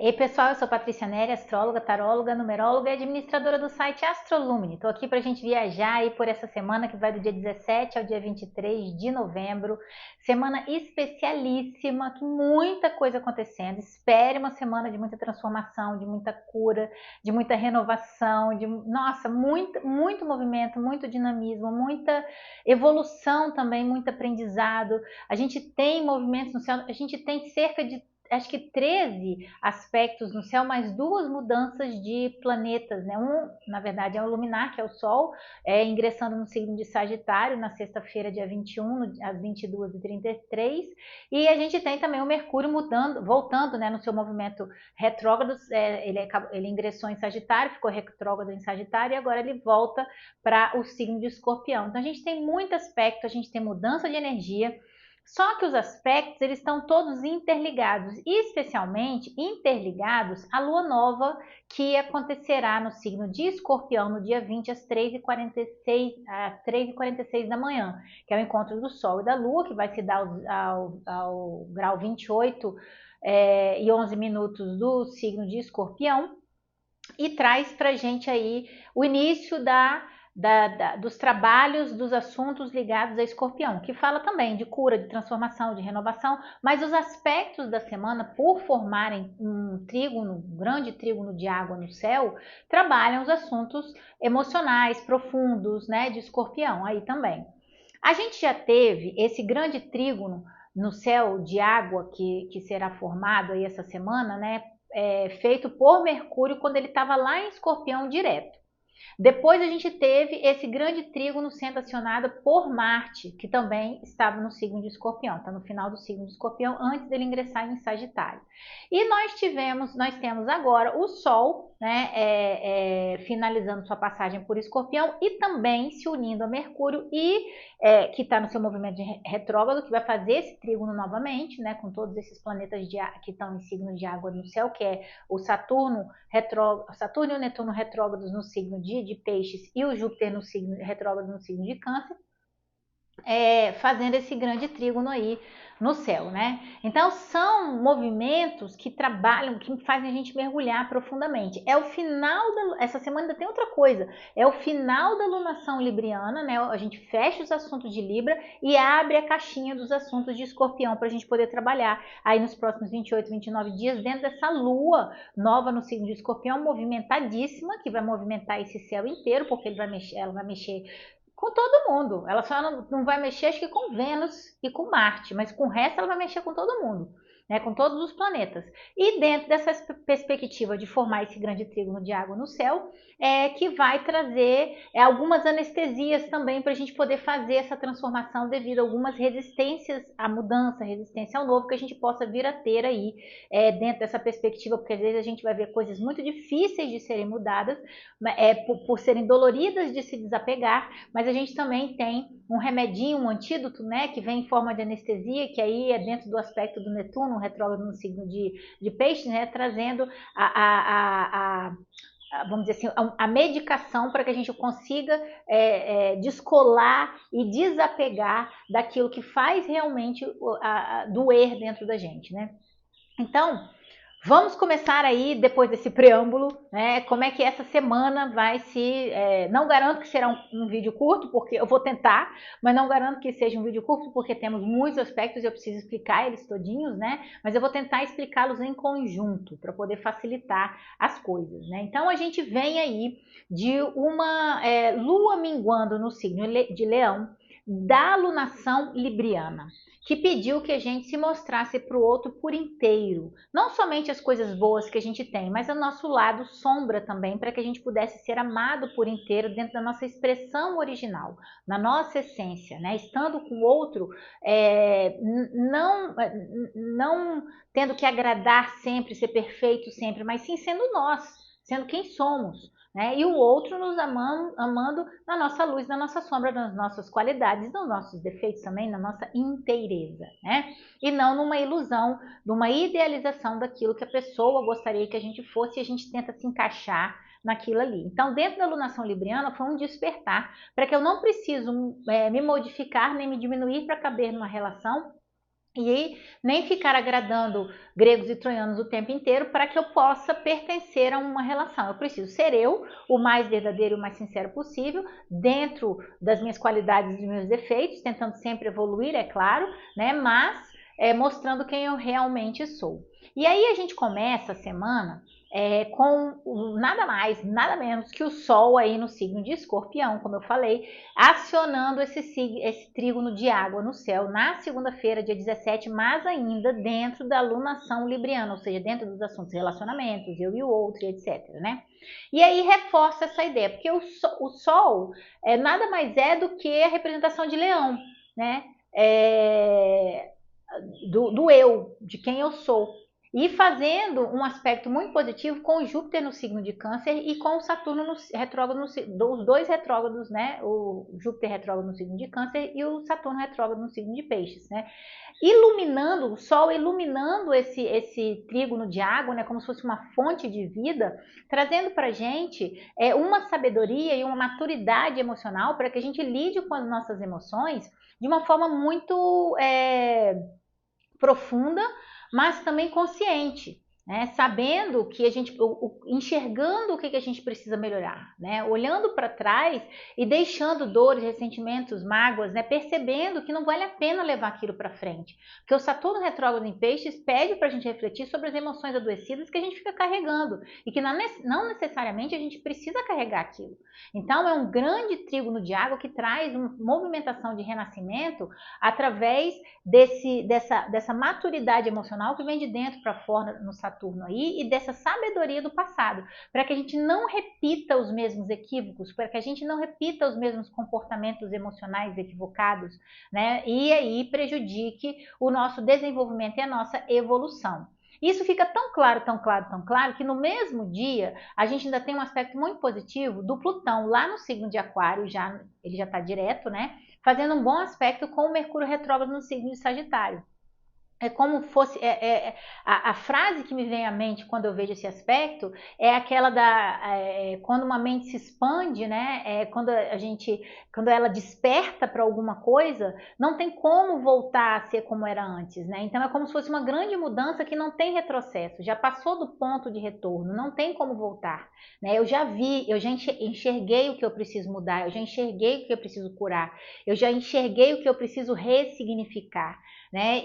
Ei pessoal, eu sou Patrícia Neri, astróloga, taróloga, numeróloga e administradora do site Astrolumine. Estou aqui para a gente viajar aí por essa semana que vai do dia 17 ao dia 23 de novembro. Semana especialíssima, com muita coisa acontecendo. Espere uma semana de muita transformação, de muita cura, de muita renovação, nossa, muito movimento, muito dinamismo, muita evolução também, muito aprendizado. A gente tem movimentos no céu, a gente tem cerca de acho que 13 aspectos no céu, mais duas mudanças de planetas, né? Na verdade, é o luminar, que é o Sol, ingressando no signo de Sagitário, na sexta-feira, dia 21, às 22h33, e a gente tem também o Mercúrio voltando, né, no seu movimento retrógrado, ele ingressou em Sagitário, ficou retrógrado em Sagitário, e agora ele volta para o signo de Escorpião. Então, a gente tem muito aspecto, a gente tem mudança de energia, só que os aspectos eles estão todos interligados, especialmente interligados à lua nova que acontecerá no signo de Escorpião no dia 20 às 3h46 da manhã, que é o encontro do Sol e da Lua, que vai se dar ao grau 28 e 11 minutos do signo de Escorpião, e traz para a gente aí o início dos trabalhos, dos assuntos ligados a Escorpião, que fala também de cura, de transformação, de renovação, mas os aspectos da semana, por formarem um grande trígono de água no céu, trabalham os assuntos emocionais, profundos, né, de Escorpião aí também. A gente já teve esse grande trígono no céu de água que será formado aí essa semana, né, feito por Mercúrio quando ele estava lá em Escorpião direto. Depois a gente teve esse grande trígono sendo acionado por Marte, que também estava no signo de Escorpião, está no final do signo de Escorpião, antes dele ingressar em Sagitário. E nós temos agora o Sol, né, finalizando sua passagem por Escorpião e também se unindo a Mercúrio, que está no seu movimento de retrógrado, que vai fazer esse trígono novamente, né, com todos esses planetas que estão em signo de água no céu, que é o Saturno e o Netuno retrógrados no signo de Peixes e o Júpiter retrógrado no signo de Câncer, fazendo esse grande trígono aí no céu, né? Então são movimentos que trabalham, que fazem a gente mergulhar profundamente. É o final essa semana ainda tem outra coisa, é o final da lunação libriana, né? A gente fecha os assuntos de Libra e abre a caixinha dos assuntos de Escorpião para a gente poder trabalhar aí nos próximos 28, 29 dias dentro dessa lua nova no signo de Escorpião, movimentadíssima, que vai movimentar esse céu inteiro, porque ela vai mexer com todo mundo. Ela só não vai mexer, acho que com Vênus e com Marte, mas com o resto ela vai mexer com todo mundo, né, com todos os planetas. E dentro dessa perspectiva de formar esse grande trígono de água no céu, que vai trazer algumas anestesias também para a gente poder fazer essa transformação devido a algumas resistências à mudança, resistência ao novo que a gente possa vir a ter aí dentro dessa perspectiva, porque às vezes a gente vai ver coisas muito difíceis de serem mudadas, por serem doloridas de se desapegar, mas a gente também tem um remedinho, um antídoto, né, que vem em forma de anestesia, que aí é dentro do aspecto do Netuno, retrógrado no signo de Peixes, né, trazendo vamos dizer assim, a medicação para que a gente consiga descolar e desapegar daquilo que faz realmente doer dentro da gente, né? Então, vamos começar aí, depois desse preâmbulo, né, como é que essa semana vai se... não garanto que será um vídeo curto, porque eu vou tentar, mas não garanto que seja um vídeo curto, porque temos muitos aspectos e eu preciso explicar eles todinhos, né? Mas eu vou tentar explicá-los em conjunto, para poder facilitar as coisas, né? Então, a gente vem aí de uma lua minguando no signo de Leão, da alunação libriana, que pediu que a gente se mostrasse para o outro por inteiro. Não somente as coisas boas que a gente tem, mas o nosso lado sombra também, para que a gente pudesse ser amado por inteiro dentro da nossa expressão original, na nossa essência, né? Estando com o outro, não tendo que agradar sempre, ser perfeito sempre, mas sim sendo nós, sendo quem somos. Né? E o outro nos amando na nossa luz, na nossa sombra, nas nossas qualidades, nos nossos defeitos também, na nossa inteireza, né? E não numa ilusão, numa idealização daquilo que a pessoa gostaria que a gente fosse e a gente tenta se encaixar naquilo ali. Então, dentro da alunação libriana, foi um despertar para que eu não preciso me modificar nem me diminuir para caber numa relação e nem ficar agradando gregos e troianos o tempo inteiro para que eu possa pertencer a uma relação. Eu preciso ser eu, o mais verdadeiro e o mais sincero possível, dentro das minhas qualidades e dos meus defeitos, tentando sempre evoluir, é claro, né? Mas mostrando quem eu realmente sou. E aí a gente começa a semana com nada mais, nada menos que o Sol aí no signo de Escorpião, como eu falei, acionando esse trígono de água no céu na segunda-feira, dia 17, mas ainda dentro da lunação libriana, ou seja, dentro dos assuntos relacionamentos, eu e o outro, etc, né? E aí reforça essa ideia, porque o Sol nada mais é do que a representação de Leão, né? Do eu, de quem eu sou. E fazendo um aspecto muito positivo com o Júpiter no signo de Câncer e com o Saturno no retrógrado, os dois retrógrados, né? O Júpiter retrógrado no signo de Câncer e o Saturno retrógrado no signo de Peixes, né? Iluminando, o Sol iluminando esse trígono de água, né? Como se fosse uma fonte de vida, trazendo para a gente uma sabedoria e uma maturidade emocional para que a gente lide com as nossas emoções de uma forma muito profunda, mas também consciente, né? Sabendo que a gente, enxergando o que a gente precisa melhorar, né? Olhando para trás e deixando dores, ressentimentos, mágoas, né? Percebendo que não vale a pena levar aquilo para frente, porque o Saturno retrógrado em Peixes pede para a gente refletir sobre as emoções adoecidas que a gente fica carregando e que não necessariamente a gente precisa carregar aquilo. Então é um grande trígono de água que traz uma movimentação de renascimento através dessa maturidade emocional que vem de dentro para fora no Saturno aí e dessa sabedoria do passado, para que a gente não repita os mesmos equívocos, para que a gente não repita os mesmos comportamentos emocionais equivocados, né? E aí prejudique o nosso desenvolvimento e a nossa evolução. Isso fica tão claro, tão claro, tão claro, que no mesmo dia a gente ainda tem um aspecto muito positivo do Plutão lá no signo de Aquário, ele já está direto, né? Fazendo um bom aspecto com o Mercúrio retrógrado no signo de Sagitário. É como fosse a frase que me vem à mente quando eu vejo esse aspecto é aquela quando uma mente se expande, né? Quando ela desperta para alguma coisa, não tem como voltar a ser como era antes, né? Então é como se fosse uma grande mudança que não tem retrocesso, já passou do ponto de retorno, não tem como voltar, né? Eu já enxerguei o que eu preciso mudar, eu já enxerguei o que eu preciso curar, eu já enxerguei o que eu preciso ressignificar, né?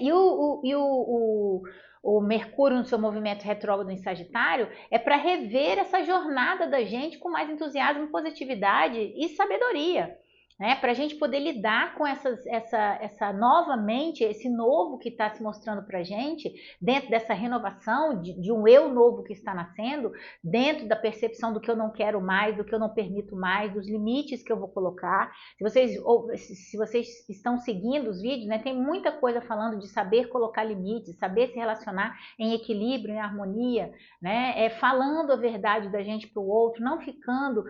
O Mercúrio no seu movimento retrógrado em Sagitário é para rever essa jornada da gente com mais entusiasmo, positividade e sabedoria, né? Para a gente poder lidar com essa nova mente, esse novo que está se mostrando para a gente, dentro dessa renovação de um eu novo que está nascendo, dentro da percepção do que eu não quero mais, do que eu não permito mais, dos limites que eu vou colocar. Se vocês estão seguindo os vídeos, né, tem muita coisa falando de saber colocar limites, saber se relacionar em equilíbrio, em harmonia, né? Falando a verdade da gente para o outro, não ficando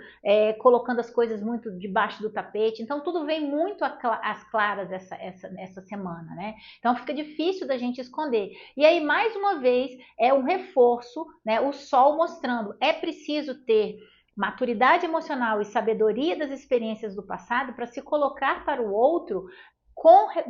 colocando as coisas muito debaixo do tapete. Então tudo vem muito às claras essa semana, né? Então fica difícil da gente esconder. E aí, mais uma vez, é um reforço, né? O Sol mostrando, é preciso ter maturidade emocional e sabedoria das experiências do passado para se colocar para o outro com a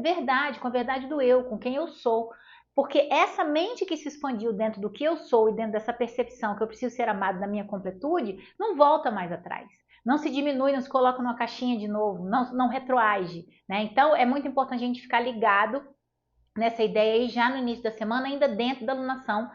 verdade do eu, com quem eu sou. Porque essa mente que se expandiu dentro do que eu sou e dentro dessa percepção que eu preciso ser amado na minha completude, não volta mais atrás. Não se diminui, não se coloca numa caixinha de novo, não retroage, né? Então é muito importante a gente ficar ligado nessa ideia aí já no início da semana, ainda dentro da lunação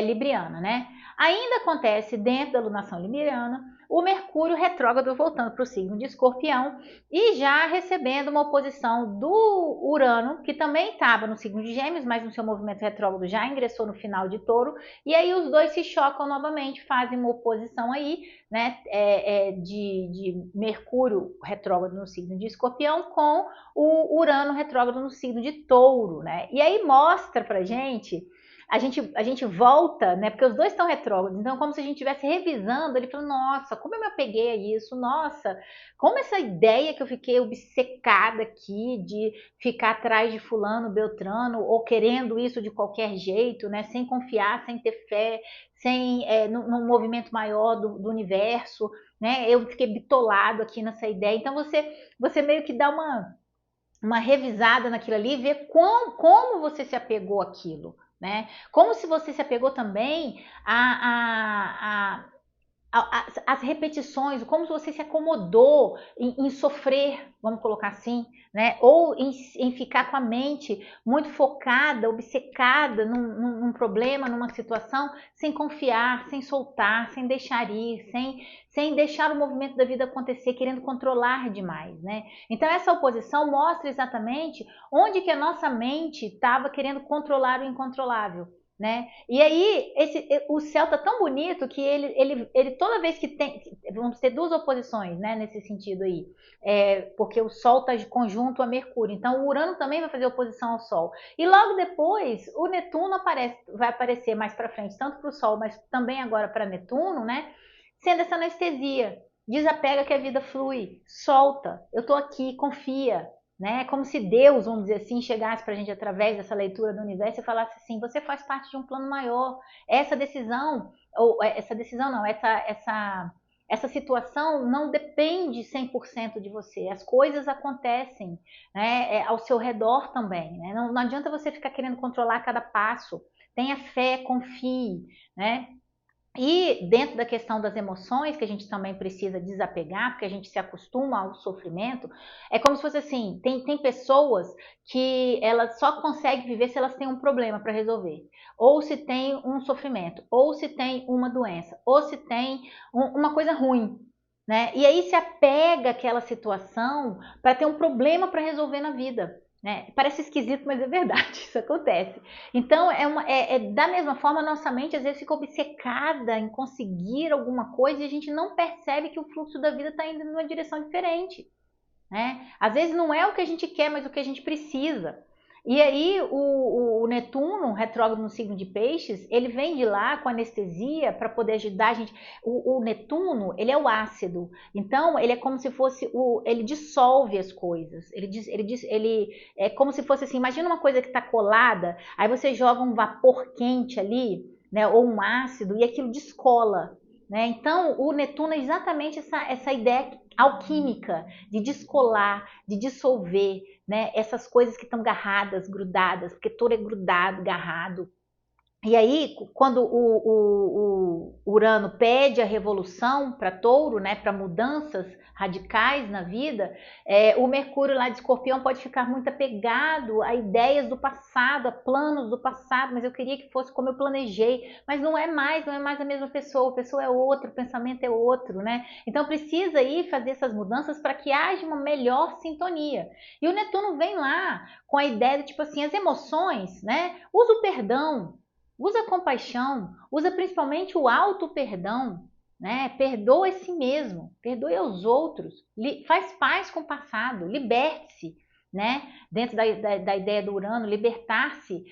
libriana, né? Ainda acontece dentro da lunação libriana o Mercúrio retrógrado voltando para o signo de Escorpião e já recebendo uma oposição do Urano, que também estava no signo de Gêmeos, mas no seu movimento retrógrado já ingressou no final de Touro, e aí os dois se chocam novamente, fazem uma oposição aí, né, de Mercúrio retrógrado no signo de Escorpião com o Urano retrógrado no signo de Touro, né? E aí mostra pra gente, a gente volta, né? Porque os dois estão retrógrados, então como se a gente estivesse revisando, ele falou, nossa, como eu me apeguei a isso, nossa, como essa ideia que eu fiquei obcecada aqui de ficar atrás de fulano, beltrano, ou querendo isso de qualquer jeito, né? Sem confiar, sem ter fé, sem num movimento maior do universo, né? Eu fiquei bitolado aqui nessa ideia. Então você meio que dá uma revisada naquilo ali, ver como você se apegou àquilo, né? Como se você se apegou também as repetições, como se você se acomodou em sofrer, vamos colocar assim, né? Ou em ficar com a mente muito focada, obcecada num problema, numa situação, sem confiar, sem soltar, sem deixar ir, sem deixar o movimento da vida acontecer, querendo controlar demais, né? Então essa oposição mostra exatamente onde que a nossa mente estava querendo controlar o incontrolável. Né? E aí o céu tá tão bonito que ele toda vez que tem, vamos ter duas oposições, né, nesse sentido aí, porque o Sol está de conjunto a Mercúrio, então o Urano também vai fazer oposição ao Sol. E logo depois o Netuno vai aparecer mais para frente, tanto para o Sol, mas também agora para Netuno, né? Sendo essa anestesia, desapega que a vida flui, solta, eu tô aqui, confia, né? Como se Deus, vamos dizer assim, chegasse para a gente através dessa leitura do universo e falasse assim: você faz parte de um plano maior. Essa decisão, ou essa decisão não, essa situação não depende 100% de você. As coisas acontecem, né, ao seu redor também. Né? Não adianta você ficar querendo controlar cada passo. Tenha fé, confie, né? E dentro da questão das emoções, que a gente também precisa desapegar, porque a gente se acostuma ao sofrimento, é como se fosse assim, tem pessoas que elas só conseguem viver se elas têm um problema para resolver, ou se tem um sofrimento, ou se tem uma doença, ou se tem uma coisa ruim, né? E aí se apega àquela situação para ter um problema para resolver na vida. Né? Parece esquisito, mas é verdade, isso acontece. Então, da mesma forma, a nossa mente às vezes fica obcecada em conseguir alguma coisa e a gente não percebe que o fluxo da vida está indo numa direção diferente. Né? Às vezes não é o que a gente quer, mas o que a gente precisa. E aí o Netuno, retrógrado no signo de Peixes, ele vem de lá com anestesia para poder ajudar a gente. O Netuno, ele é o ácido, então ele é como se fosse ele dissolve as coisas. Ele é como se fosse assim, imagina uma coisa que está colada, aí você joga um vapor quente ali, né, ou um ácido e aquilo descola. Né? Então, o Netuno é exatamente essa ideia alquímica de descolar, de dissolver, né? Essas coisas que estão garradas, grudadas, porque tudo é grudado, garrado. E aí, quando o Urano pede a revolução para Touro, né, para mudanças radicais na vida, o Mercúrio lá de Escorpião pode ficar muito apegado a ideias do passado, a planos do passado, mas eu queria que fosse como eu planejei, mas não é mais a mesma pessoa, a pessoa é outra, o pensamento é outro, né? Então precisa aí fazer essas mudanças para que haja uma melhor sintonia. E o Netuno vem lá com a ideia de, tipo assim, as emoções, né? Usa o perdão, usa a compaixão, usa principalmente o auto-perdão, né? Perdoa a si mesmo, perdoe aos outros, faz paz com o passado, liberte-se, né? Dentro da ideia do Urano, libertar-se,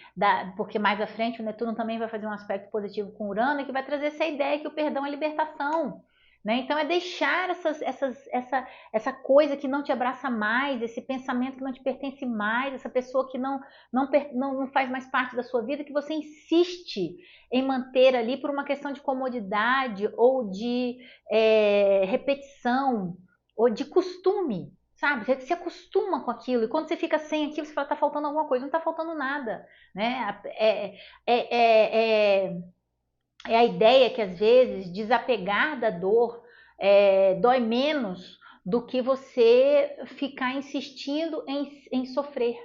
porque mais à frente o Netuno também vai fazer um aspecto positivo com o Urano, que vai trazer essa ideia que o perdão é libertação. Né? Então é deixar essa coisa que não te abraça mais, esse pensamento que não te pertence mais, essa pessoa que não faz mais parte da sua vida, que você insiste em manter ali por uma questão de comodidade ou de repetição ou de costume. Sabe? Você se acostuma com aquilo, e quando você fica sem aquilo, você fala, tá faltando alguma coisa, não tá faltando nada. Né? É a ideia que às vezes desapegar da dor dói menos do que você ficar insistindo em sofrer.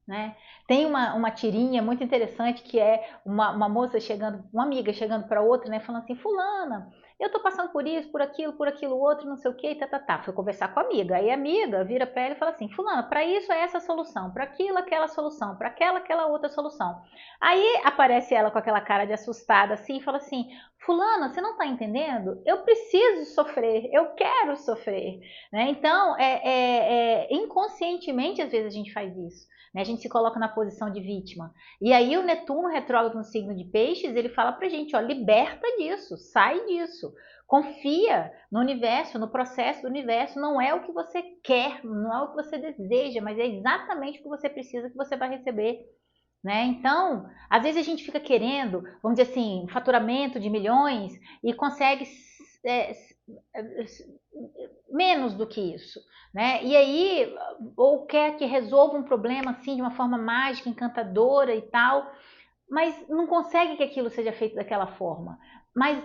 Né? Tem uma tirinha muito interessante que é uma moça chegando, uma amiga chegando para outra, né, falando assim: fulana, eu tô passando por isso, por aquilo outro, não sei o que, e tá. Foi conversar com a amiga, aí a amiga vira para ela e fala assim: fulana, para isso é essa solução, para aquilo aquela solução, para aquela outra solução. Aí aparece ela com aquela cara de assustada assim e fala assim: fulana, você não tá entendendo? Eu preciso sofrer, eu quero sofrer. Né? Então, inconscientemente às vezes a gente faz isso. Né? A gente se coloca na posição de vítima. E aí o Netuno retrógrado no signo de Peixes, ele fala pra gente, ó, liberta disso, sai disso. Confia no universo, no processo do universo. Não é o que você quer, não é o que você deseja, mas é exatamente o que você precisa que você vai receber. Né? Então, às vezes a gente fica querendo, vamos dizer assim, faturamento de milhões e consegue menos do que isso, né? E aí, ou quer que resolva um problema assim de uma forma mágica, encantadora e tal, mas não consegue que aquilo seja feito daquela forma. Mas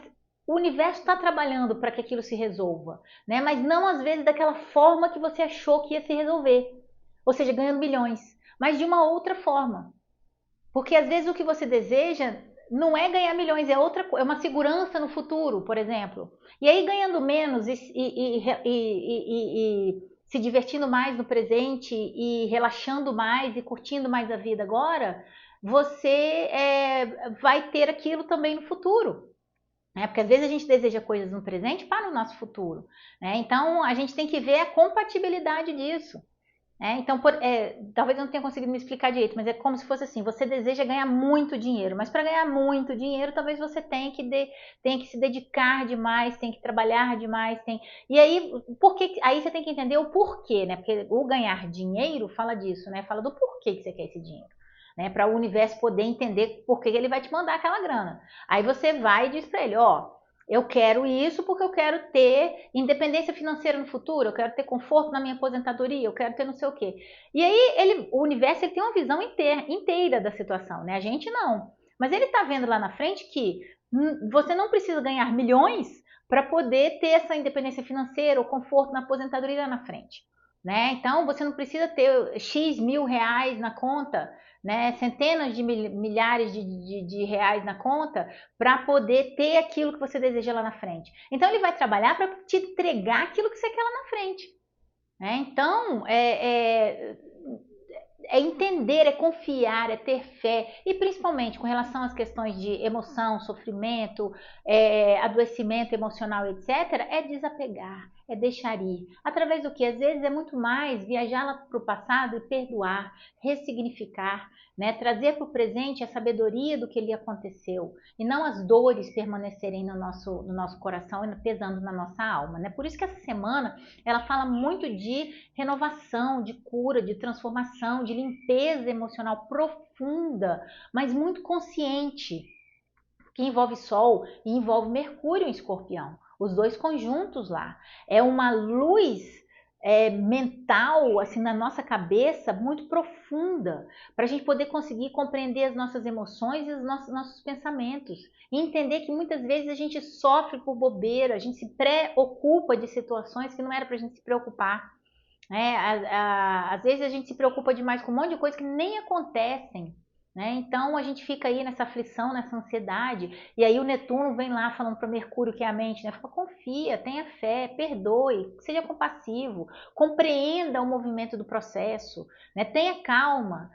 o universo está trabalhando para que aquilo se resolva, né? Mas não às vezes daquela forma que você achou que ia se resolver, ou seja, ganhando milhões, mas de uma outra forma. Porque às vezes o que você deseja não é ganhar milhões, é uma segurança no futuro, por exemplo. E aí ganhando menos e se divertindo mais no presente e relaxando mais e curtindo mais a vida agora, você vai ter aquilo também no futuro. Né? Porque às vezes a gente deseja coisas no presente para o nosso futuro. Né? Então a gente tem que ver a compatibilidade disso. Então, talvez eu não tenha conseguido me explicar direito, mas é como se fosse assim: você deseja ganhar muito dinheiro, mas para ganhar muito dinheiro, talvez você tenha que se dedicar demais, tem que trabalhar demais, e aí, aí você tem que entender o porquê, né? Porque o ganhar dinheiro fala disso, né? Fala do porquê que você quer esse dinheiro. Né, para o universo poder entender por que ele vai te mandar aquela grana. Aí você vai e diz para ele: ó, eu quero isso porque eu quero ter independência financeira no futuro, eu quero ter conforto na minha aposentadoria, eu quero ter não sei o quê. E aí o universo ele tem uma visão inteira da situação, né? A gente não. Mas ele está vendo lá na frente que você não precisa ganhar milhões para poder ter essa independência financeira ou conforto na aposentadoria lá na frente. Né? Então você não precisa ter X mil reais na conta, né? Centenas de milhares de reais na conta para poder ter aquilo que você deseja lá na frente. Então ele vai trabalhar para te entregar aquilo que você quer lá na frente. Né? Então é entender, é confiar, é ter fé, e principalmente com relação às questões de emoção, sofrimento, adoecimento emocional, etc., é desapegar, é deixar ir. Através do que? Às vezes é muito mais viajar lá para o passado e perdoar, ressignificar, né? Trazer para o presente a sabedoria do que lhe aconteceu, e não as dores permanecerem no nosso coração e pesando na nossa alma. Né? Por isso que essa semana ela fala muito de renovação, de cura, de transformação, de limpeza emocional profunda, mas muito consciente, que envolve Sol e envolve Mercúrio em Escorpião, os dois conjuntos lá. É uma luz mental, assim, na nossa cabeça, muito profunda, para a gente poder conseguir compreender as nossas emoções e os nossos pensamentos. E entender que muitas vezes a gente sofre por bobeira, a gente se preocupa de situações que não era para a gente se preocupar. Às vezes a gente se preocupa demais com um monte de coisas que nem acontecem. Né? Então a gente fica aí nessa aflição, nessa ansiedade, e aí o Netuno vem lá falando para Mercúrio, que é a mente, né? Fala, confia, tenha fé, perdoe, seja compassivo, compreenda o movimento do processo, né? Tenha calma,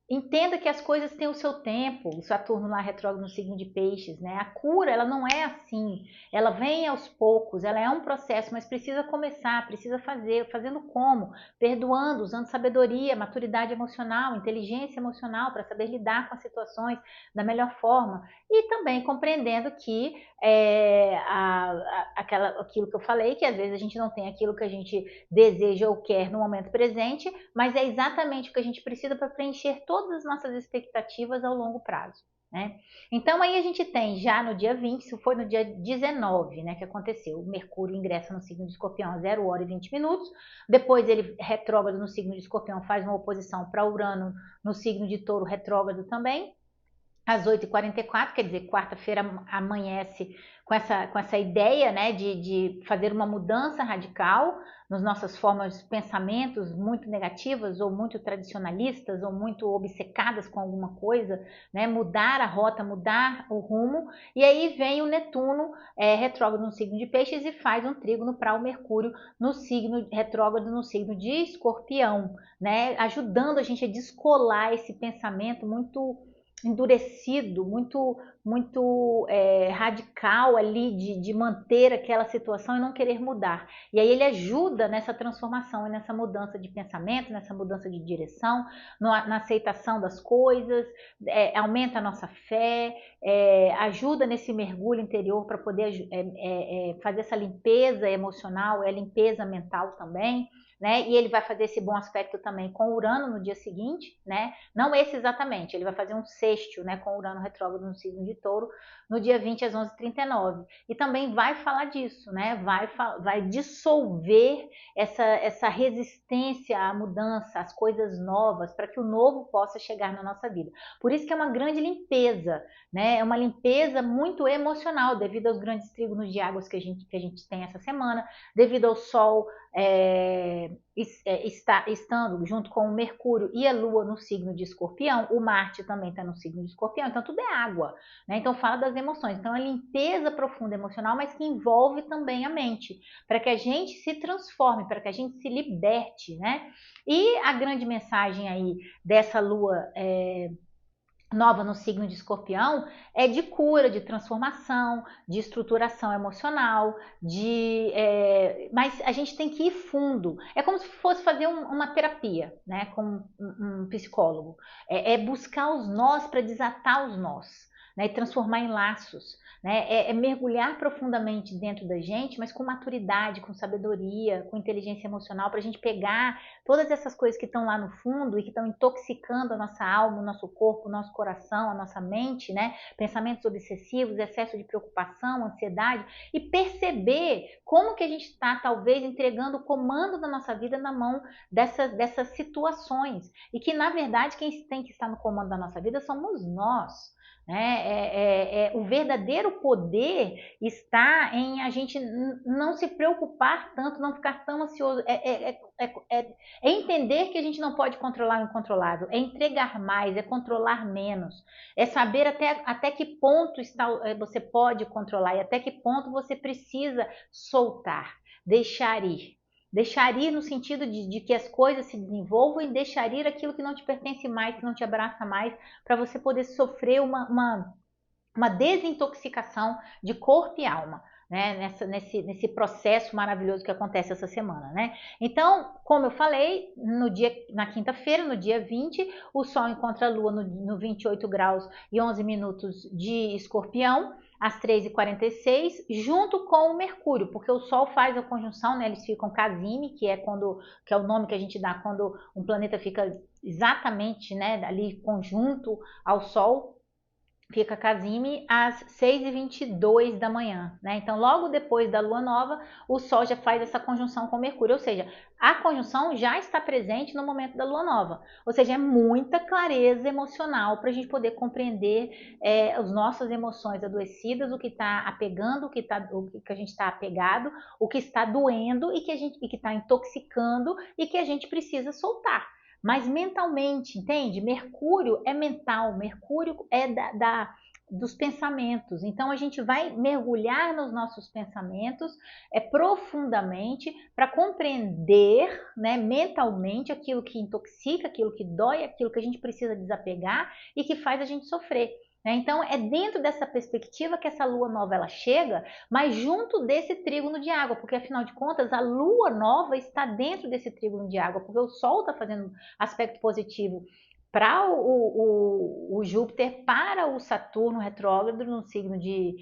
entenda que as coisas têm o seu tempo. O Saturno lá retrógrado no signo de Peixes, né? A cura, ela não é assim, ela vem aos poucos, ela é um processo, mas precisa começar, precisa fazer, fazendo como? Perdoando, usando sabedoria, maturidade emocional, inteligência emocional para saber lidar com as situações da melhor forma, e também compreendendo que aquilo que eu falei, que às vezes a gente não tem aquilo que a gente deseja ou quer no momento presente, mas é exatamente o que a gente precisa para preencher todas as nossas expectativas ao longo prazo. Né? Então aí a gente tem já no dia 20, isso foi no dia 19, né, que aconteceu, o Mercúrio ingressa no signo de Escorpião a 0 hora e 20 minutos, depois ele retrógrado no signo de Escorpião faz uma oposição para Urano no signo de Touro retrógrado também, às 8h44, quer dizer, quarta-feira amanhece com essa ideia, né, de fazer uma mudança radical nas nossas formas de pensamentos muito negativas ou muito tradicionalistas ou muito obcecadas com alguma coisa, né, mudar a rota, mudar o rumo, e aí vem o Netuno retrógrado no signo de Peixes e faz um trígono para o Mercúrio no signo retrógrado no signo de Escorpião, né, ajudando a gente a descolar esse pensamento muito endurecido, muito radical ali de manter aquela situação e não querer mudar. E aí ele ajuda nessa transformação e nessa mudança de pensamento, nessa mudança de direção, na aceitação das coisas, aumenta a nossa fé, ajuda nesse mergulho interior para poder fazer essa limpeza emocional, limpeza mental também. né? E ele vai fazer esse bom aspecto também com Urano no dia seguinte, né? Não esse exatamente, ele vai fazer um sextil, né, com Urano retrógrado no signo de Touro no dia 20 às 11h39. E também vai falar disso, né? Vai dissolver essa resistência à mudança, às coisas novas, para que o novo possa chegar na nossa vida. Por isso que é uma grande limpeza, né? É uma limpeza muito emocional, devido aos grandes trígonos de águas que a gente tem essa semana, devido ao Sol estando junto com o Mercúrio e a Lua no signo de Escorpião, o Marte também está no signo de Escorpião, então tudo é água, né? Então fala das emoções, então é limpeza profunda emocional, mas que envolve também a mente, para que a gente se transforme, para que a gente se liberte, né? E a grande mensagem aí dessa Lua nova no signo de Escorpião é de cura, de transformação, de estruturação emocional, mas a gente tem que ir fundo. É como se fosse fazer uma terapia, né, com um psicólogo. É buscar os nós para desatar os nós, né, e transformar em laços. Né? É mergulhar profundamente dentro da gente, mas com maturidade, com sabedoria, com inteligência emocional, para a gente pegar todas essas coisas que estão lá no fundo e que estão intoxicando a nossa alma, o nosso corpo, o nosso coração, a nossa mente, né? Pensamentos obsessivos, excesso de preocupação, ansiedade, e perceber como que a gente está, talvez, entregando o comando da nossa vida na mão dessas situações. E que, na verdade, quem tem que estar no comando da nossa vida somos nós. Né? O verdadeiro poder está em a gente não se preocupar tanto, não ficar tão ansioso. É entender que a gente não pode controlar o incontrolável, é entregar mais, é controlar menos, é saber até que ponto você pode controlar e até que ponto você precisa soltar, deixar ir. Deixar ir no sentido de que as coisas se desenvolvam e deixar ir aquilo que não te pertence mais, que não te abraça mais, para você poder sofrer uma desintoxicação de corpo e alma. Né, nesse processo maravilhoso que acontece essa semana, né? Então, como eu falei, na quinta-feira, no dia 20, o Sol encontra a Lua no 28 graus e 11 minutos de Escorpião, às 3h46, junto com o Mercúrio, porque o Sol faz a conjunção, né? Eles ficam casime, que é o nome que a gente dá quando um planeta fica exatamente, né, ali conjunto ao Sol. Fica casime às 6h22 da manhã, né? Então, logo depois da lua nova, o Sol já faz essa conjunção com Mercúrio, ou seja, a conjunção já está presente no momento da lua nova, ou seja, é muita clareza emocional para a gente poder compreender as nossas emoções adoecidas, o que está apegando, o que a gente está apegado, o que está doendo e que está intoxicando e que a gente precisa soltar. Mas mentalmente, entende? Mercúrio é mental, Mercúrio é dos pensamentos. Então a gente vai mergulhar nos nossos pensamentos profundamente para compreender, né, mentalmente aquilo que intoxica, aquilo que dói, aquilo que a gente precisa desapegar e que faz a gente sofrer. Então, é dentro dessa perspectiva que essa lua nova ela chega, mas junto desse trígono de água, porque afinal de contas a lua nova está dentro desse trígono de água, porque o Sol está fazendo aspecto positivo para o Júpiter, para o Saturno retrógrado no signo de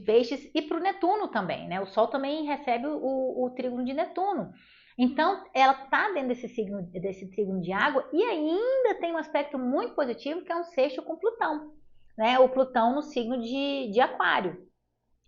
Peixes e para o Netuno também, né? O Sol também recebe o trígono de Netuno. Então, ela está dentro desse trígono de água e ainda tem um aspecto muito positivo que é um sexto com Plutão, né? O Plutão no signo de Aquário.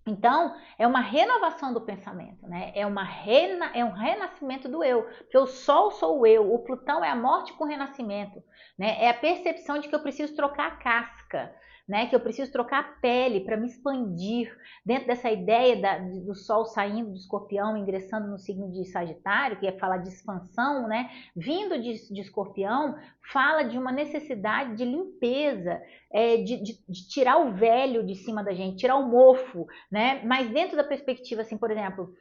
Então, é uma renovação do pensamento, né? É um renascimento do eu, porque o Sol sou o eu, o Plutão é a morte com o renascimento, né? É a percepção de que eu preciso trocar a casca, né? Que eu preciso trocar a pele para me expandir dentro dessa ideia do Sol saindo de Escorpião, ingressando no signo de Sagitário, que é falar de expansão, né? Vindo de Escorpião, fala de uma necessidade de limpeza, de tirar o velho de cima da gente, tirar o mofo, né? Mas dentro da perspectiva, assim, por exemplo,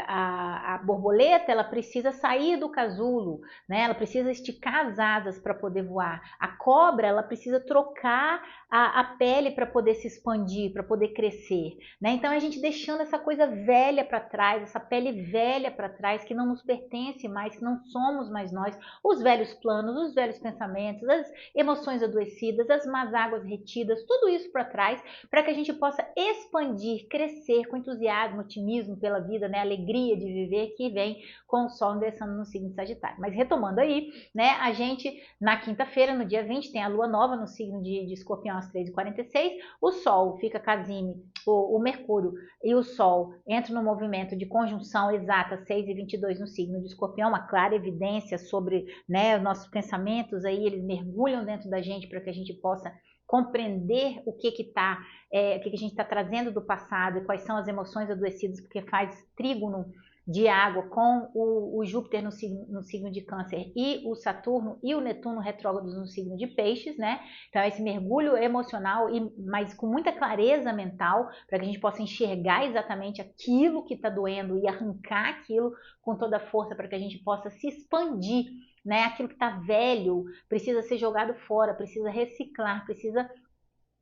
a borboleta ela precisa sair do casulo, né? Ela precisa esticar as asas para poder voar. A cobra ela precisa trocar a pele para poder se expandir, para poder crescer, né? Então a gente deixando essa coisa velha para trás, essa pele velha para trás que não nos pertence mais, que não somos mais nós, os velhos planos, os velhos pensamentos, as emoções adoecidas, as más águas retidas, tudo isso para trás, para que a gente possa expandir, crescer com entusiasmo, otimismo pela vida vida, né, a alegria de viver que vem com o Sol ingressando no signo de Sagitário. Mas retomando aí, né, a gente na quinta-feira, no dia 20, tem a Lua Nova no signo de Escorpião às 3h46, o Sol fica casime, o Mercúrio e o Sol entram no movimento de conjunção exata 6h22 no signo de Escorpião, uma clara evidência sobre, né, os nossos pensamentos aí, eles mergulham dentro da gente para que a gente possa compreender o que a gente está trazendo do passado e quais são as emoções adoecidas, porque faz trígono de água com o Júpiter no signo de Câncer e o Saturno e o Netuno retrógrados no signo de Peixes, né? Então esse mergulho emocional, mas com muita clareza mental, para que a gente possa enxergar exatamente aquilo que está doendo e arrancar aquilo com toda a força, para que a gente possa se expandir, né? Aquilo que está velho precisa ser jogado fora, precisa reciclar, precisa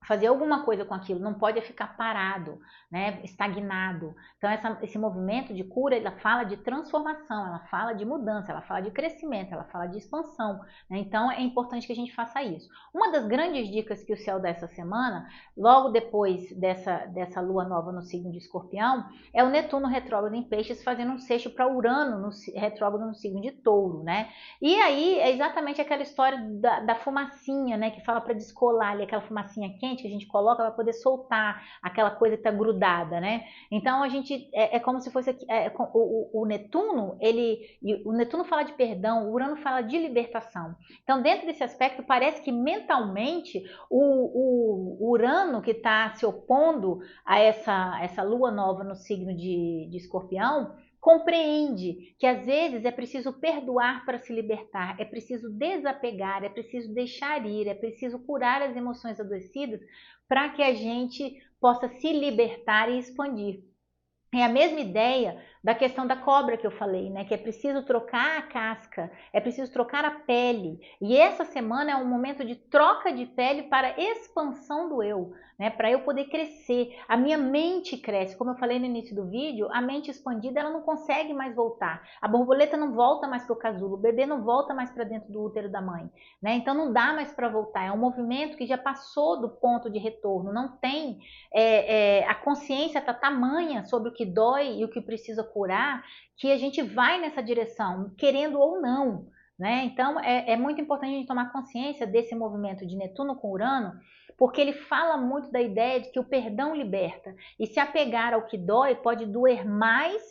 fazer alguma coisa com aquilo, não pode ficar parado, né, estagnado. Então esse movimento de cura, ela fala de transformação, ela fala de mudança, ela fala de crescimento, ela fala de expansão, né? Então é importante que a gente faça isso. Uma das grandes dicas que o céu dá essa semana, logo depois dessa lua nova no signo de Escorpião, é o Netuno retrógrado em Peixes fazendo um sexto para Urano retrógrado no signo de Touro, né? E aí é exatamente aquela história da fumacinha, né, que fala para descolar ali, aquela fumacinha quente que a gente coloca para poder soltar aquela coisa que está grudada, né? Então a gente é como se fosse o Netuno, o Netuno fala de perdão, o Urano fala de libertação. Então dentro desse aspecto parece que mentalmente o Urano que está se opondo a essa lua nova no signo de Escorpião compreende que às vezes é preciso perdoar para se libertar, é preciso desapegar, é preciso deixar ir, é preciso curar as emoções adoecidas para que a gente possa se libertar e expandir. É a mesma ideia da questão da cobra que eu falei, né? Que é preciso trocar a casca, é preciso trocar a pele. E essa semana é um momento de troca de pele para expansão do eu, né? Para eu poder crescer. A minha mente cresce, como eu falei no início do vídeo, a mente expandida ela não consegue mais voltar. A borboleta não volta mais para o casulo, o bebê não volta mais para dentro do útero da mãe, né? Então não dá mais para voltar. É um movimento que já passou do ponto de retorno. Não tem a consciência está tamanha sobre o que dói e o que precisa curar, que a gente vai nessa direção, querendo ou não, né? Então é muito importante a gente tomar consciência desse movimento de Netuno com Urano, porque ele fala muito da ideia de que o perdão liberta, e se apegar ao que dói pode doer mais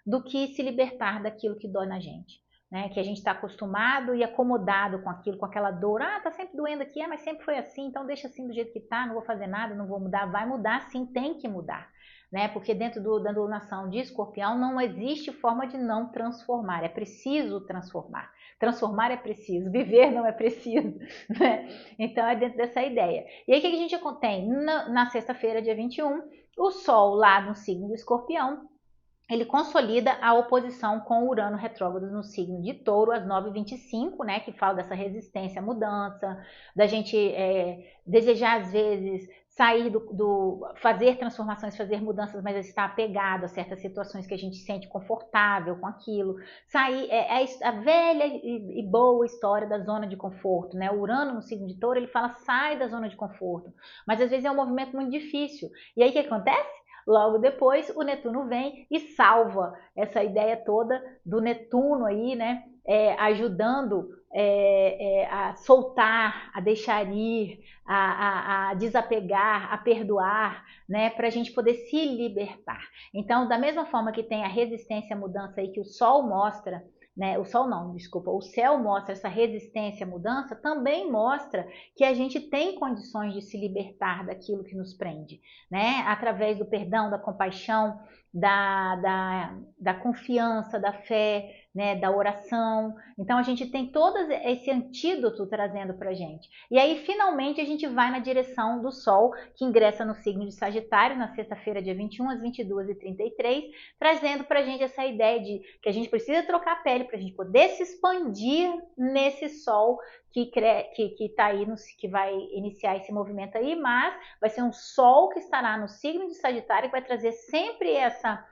do que se libertar daquilo que dói na gente. Né, que a gente está acostumado e acomodado com aquilo, com aquela dor. Ah, tá sempre doendo aqui, mas sempre foi assim, então deixa assim do jeito que tá, não vou fazer nada, não vou mudar. Vai mudar sim, tem que mudar. Né? Porque dentro da lunação de Escorpião não existe forma de não transformar, é preciso transformar. Transformar é preciso, viver não é preciso. Né? Então é dentro dessa ideia. E aí o que a gente tem? Na sexta-feira, dia 21, o Sol lá no signo de Escorpião, ele consolida a oposição com Urano retrógrado no signo de Touro às 9h25, né, que fala dessa resistência à mudança, da gente desejar às vezes sair fazer transformações, fazer mudanças, mas estar apegado a certas situações que a gente se sente confortável com aquilo, sair, a velha e boa história da zona de conforto, né, o Urano no signo de Touro, ele fala sai da zona de conforto, mas às vezes é um movimento muito difícil, e aí o que acontece? Logo depois, o Netuno vem e salva essa ideia toda do Netuno aí, né? Ajudando a soltar, a deixar ir, a desapegar, a perdoar, né? Para a gente poder se libertar. Então, da mesma forma que tem a resistência à mudança aí que o Sol mostra, né? O Sol não, desculpa, o céu mostra essa resistência à mudança, também mostra que a gente tem condições de se libertar daquilo que nos prende, né? Através do perdão, da compaixão, da confiança, da fé, né, da oração. Então a gente tem todo esse antídoto trazendo para a gente. E aí finalmente a gente vai na direção do Sol, que ingressa no signo de Sagitário na sexta-feira, dia 21 às 22h33, trazendo para a gente essa ideia de que a gente precisa trocar a pele para a gente poder se expandir nesse Sol que está aí, que vai iniciar esse movimento aí, mas vai ser um Sol que estará no signo de Sagitário, que vai trazer sempre essa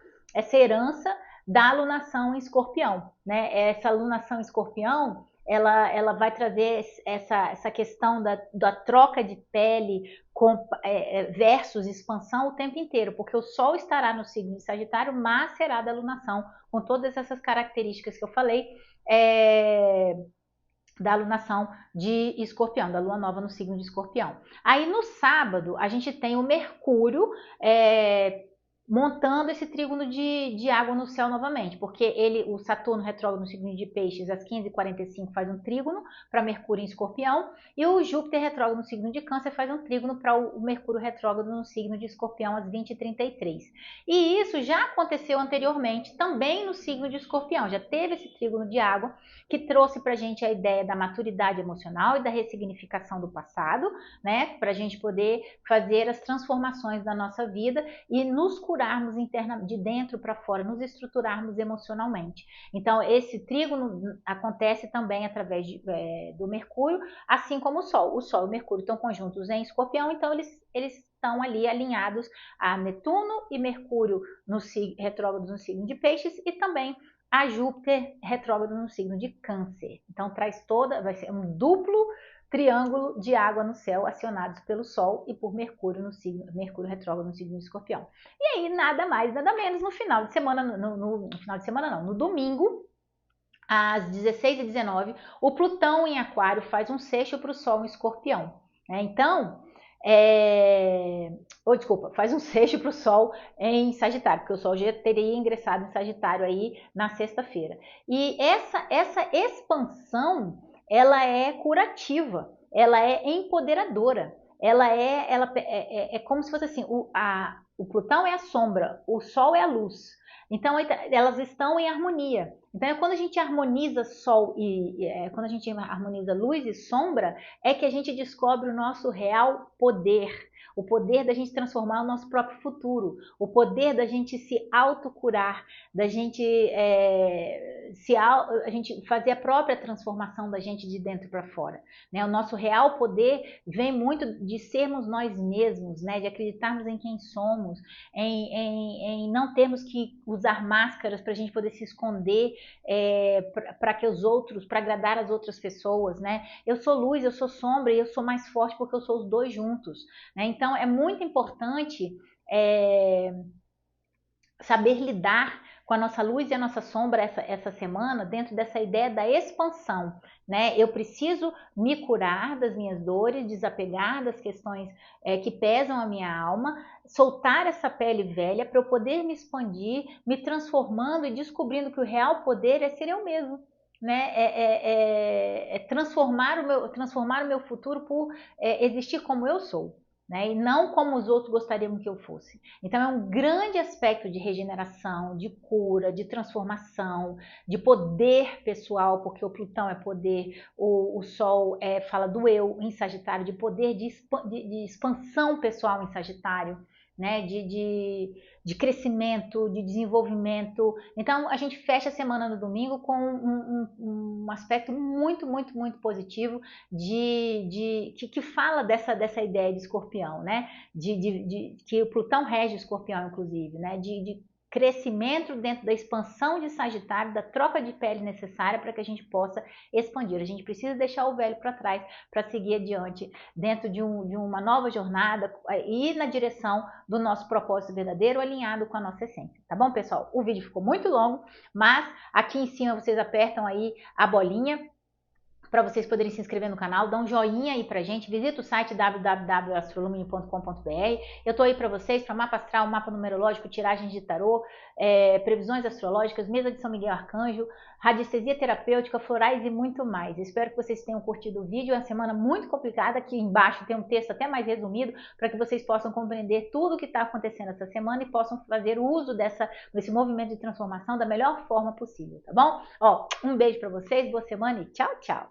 herança da alunação em Escorpião, né? Essa alunação em Escorpião, ela vai trazer essa questão da troca de pele versus expansão o tempo inteiro, porque o Sol estará no signo de Sagitário, mas será da alunação, com todas essas características que eu falei, da alunação de Escorpião, da lua nova no signo de Escorpião. Aí no sábado a gente tem o Mercúrio montando esse trígono de água no céu novamente, porque o Saturno retrógrado no signo de Peixes às 15h45 faz um trígono para Mercúrio em Escorpião, e o Júpiter retrógrado no signo de Câncer faz um trígono para o Mercúrio retrógrado no signo de Escorpião às 20h33. E isso já aconteceu anteriormente também no signo de Escorpião, já teve esse trígono de água que trouxe para a gente a ideia da maturidade emocional e da ressignificação do passado, né, para a gente poder fazer as transformações da nossa vida e nos curarmos internamente, de dentro para fora, nos estruturarmos emocionalmente. Então, esse trígono acontece também através do Mercúrio, assim como o Sol. O Sol e o Mercúrio estão conjuntos em Escorpião, então eles estão ali alinhados a Netuno e Mercúrio retrógrados no signo de Peixes e também a Júpiter retrógrado no signo de Câncer. Então, vai ser um duplo triângulo de água no céu acionados pelo Sol e por Mercúrio retrógrado no signo de Escorpião. E aí, nada mais, nada menos, no final de semana, no domingo, às 16h19, o Plutão em Aquário faz um sexto para o Sol em Escorpião. Né? Então, faz um sexto para o Sol em Sagitário, porque o Sol já teria ingressado em Sagitário aí na sexta-feira. E essa expansão, ela é curativa, ela é empoderadora, ela é como se fosse assim, o Plutão é a sombra, o Sol é a luz. Então, elas estão em harmonia. Então, quando a gente harmoniza Sol quando a gente harmoniza luz e sombra, é que a gente descobre o nosso real poder. O poder da gente transformar o nosso próprio futuro. O poder da gente se autocurar, da gente, a gente fazer a própria transformação da gente de dentro para fora. Né? O nosso real poder vem muito de sermos nós mesmos, né? De acreditarmos em quem somos, em não termos que usar máscaras para a gente poder se esconder para agradar as outras pessoas, né? Eu sou luz, eu sou sombra e eu sou mais forte porque eu sou os dois juntos, né? Então é muito importante saber lidar com a nossa luz e a nossa sombra essa semana dentro dessa ideia da expansão, né? Eu preciso me curar das minhas dores, desapegar das questões que pesam a minha alma, soltar essa pele velha para eu poder me expandir, me transformando e descobrindo que o real poder é ser eu mesmo. Né? Transformar o meu futuro por existir como eu sou. Né? E não como os outros gostariam que eu fosse. Então é um grande aspecto de regeneração, de cura, de transformação, de poder pessoal, porque o Plutão é poder, o Sol fala do eu em Sagitário, de poder de expansão pessoal em Sagitário, né? De crescimento, de desenvolvimento. Então a gente fecha a semana no domingo com um aspecto muito, muito, muito positivo que fala dessa ideia de Escorpião, né? Que o Plutão rege o Escorpião, inclusive, né? De crescimento dentro da expansão de Sagitário, da troca de pele necessária para que a gente possa expandir. A gente precisa deixar o velho para trás para seguir adiante dentro de uma nova jornada e na direção do nosso propósito verdadeiro, alinhado com a nossa essência. Tá bom, pessoal? O vídeo ficou muito longo, mas aqui em cima vocês apertam aí a bolinha para vocês poderem se inscrever no canal, dá um joinha aí pra gente, visita o site www.astrolumine.com.br. Eu tô aí para vocês, para mapa astral, mapa numerológico, tiragens de tarô, previsões astrológicas, mesa de São Miguel Arcanjo, radiestesia terapêutica, florais e muito mais. Espero que vocês tenham curtido o vídeo, é uma semana muito complicada, aqui embaixo tem um texto até mais resumido, para que vocês possam compreender tudo o que está acontecendo essa semana e possam fazer uso desse movimento de transformação da melhor forma possível, tá bom? Ó, um beijo para vocês, boa semana e tchau, tchau!